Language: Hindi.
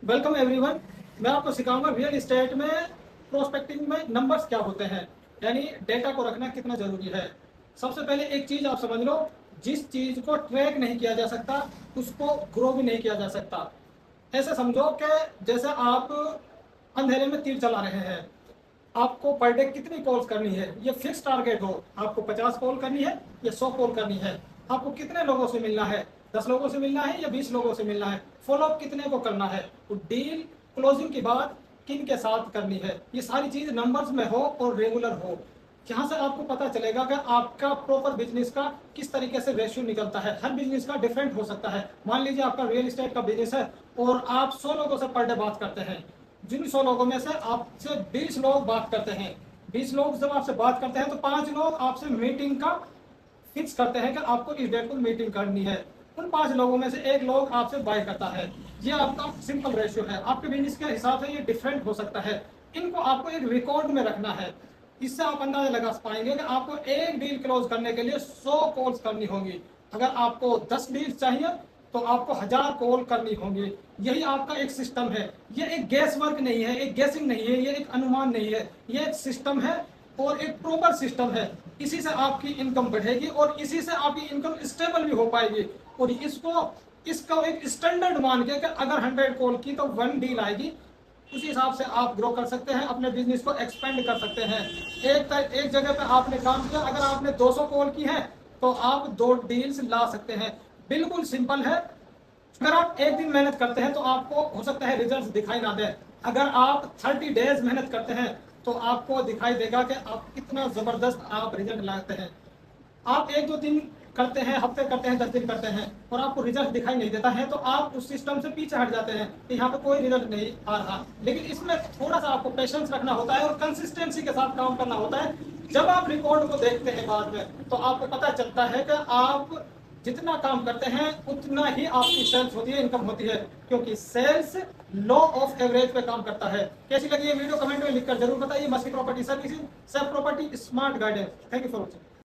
Welcome everyone. मैं आपको सिखाऊंगा रियल एस्टेट में प्रोस्पेक्टिंग में नंबर्स क्या होते हैं, यानी डेटा को रखना कितना जरूरी है। सबसे पहले एक चीज आप समझ लो, जिस चीज को ट्रैक नहीं किया जा सकता उसको ग्रो भी नहीं किया जा सकता। ऐसे समझो कि जैसे आप अंधेरे में तीर चला रहे हैं, आपको पर डे कितनी कॉल्स करनी है ये फिक्स टारगेट हो। आपको 50 कॉल करनी है या 100 कॉल करनी है, आपको कितने लोगों से मिलना है, 10 लोगों से मिलना है या 20 लोगों से मिलना है, फॉलोअप कितने को करना है, तो डील क्लोजिंग की बात किन के साथ करनी है, ये सारी चीज नंबर्स में हो और रेगुलर हो। यहाँ से आपको पता चलेगा कि आपका प्रॉपर बिजनेस का किस तरीके से रेशियो निकलता है। हर बिजनेस का डिफरेंट हो सकता है। मान लीजिए आपका रियल एस्टेट का बिजनेस है और आप 100 लोगों से पर डे बात करते हैं। जिन 100 लोगों में से आपसे 20 लोग बात करते हैं, 20 लोग जब आपसे बात करते हैं तो 5 लोग आपसे मीटिंग का फिक्स करते हैं कि आपको इस डेट को मीटिंग करनी है। उन 5 लोगों में से एक लोग आपसे बाय करता है। ये आपका सिंपल रेशियो है। आपके बिजनेस के हिसाब से ये डिफरेंट हो सकता है। इनको आपको एक रिकॉर्ड में रखना है। इससे आप अंदाजा लगा पाएंगे कि आपको एक डील क्लोज करने के लिए 100 कॉल्स करनी होगी। अगर आपको 10 डील चाहिए तो आपको 1000 कॉल करनी होंगी। यही आपका एक सिस्टम है। ये एक गैस वर्क नहीं है, एक गैसिंग नहीं है, ये एक अनुमान नहीं है, ये एक सिस्टम है और एक प्रॉपर सिस्टम है। इसी से आपकी इनकम बढ़ेगी और इसी से आपकी इनकम स्टेबल भी हो पाएगी। और इसको एक स्टैंडर्ड मान के कि अगर 100 कॉल की तो 1 डील आएगी, उसी हिसाब से आप ग्रो कर सकते हैं, अपने बिजनेस को एक्सपेंड कर सकते हैं। एक जगह पे आपने काम किया, अगर आपने 200 कॉल की है तो आप 2 डील्स ला सकते हैं। बिल्कुल सिंपल है। अगर आप एक दिन मेहनत करते हैं तो आपको हो सकता है रिजल्ट दिखाई ना दे। अगर आप 30 डेज मेहनत करते हैं तो आपको दिखाई देगा कि आप कितना जबरदस्त आप रिजल्ट लाते हैं। आप 1-2 दिन करते हैं, हफ्ते करते हैं, 10 दिन करते हैं और आपको रिजल्ट दिखाई नहीं देता है तो आप उस सिस्टम से पीछे हट जाते हैं कि यहाँ पे कोई रिजल्ट नहीं आ रहा। लेकिन इसमें थोड़ा सा आपको पेशेंस रखना होता है और कंसिस्टेंसी के साथ काम करना होता है। जब आप रिकॉर्ड को देखते हैं बाद में तो आपको पता चलता है कि आप जितना काम करते हैं उतना ही आपकी सेल्स होती है, इनकम होती है, क्योंकि सेल्स लॉ ऑफ एवरेज पे काम करता है। कैसी लगी ये वीडियो कमेंट में लिखकर जरूर बताइए। मस्ती प्रॉपर्टी सर्विसेज, सब property smart guidance. Thank you for watching.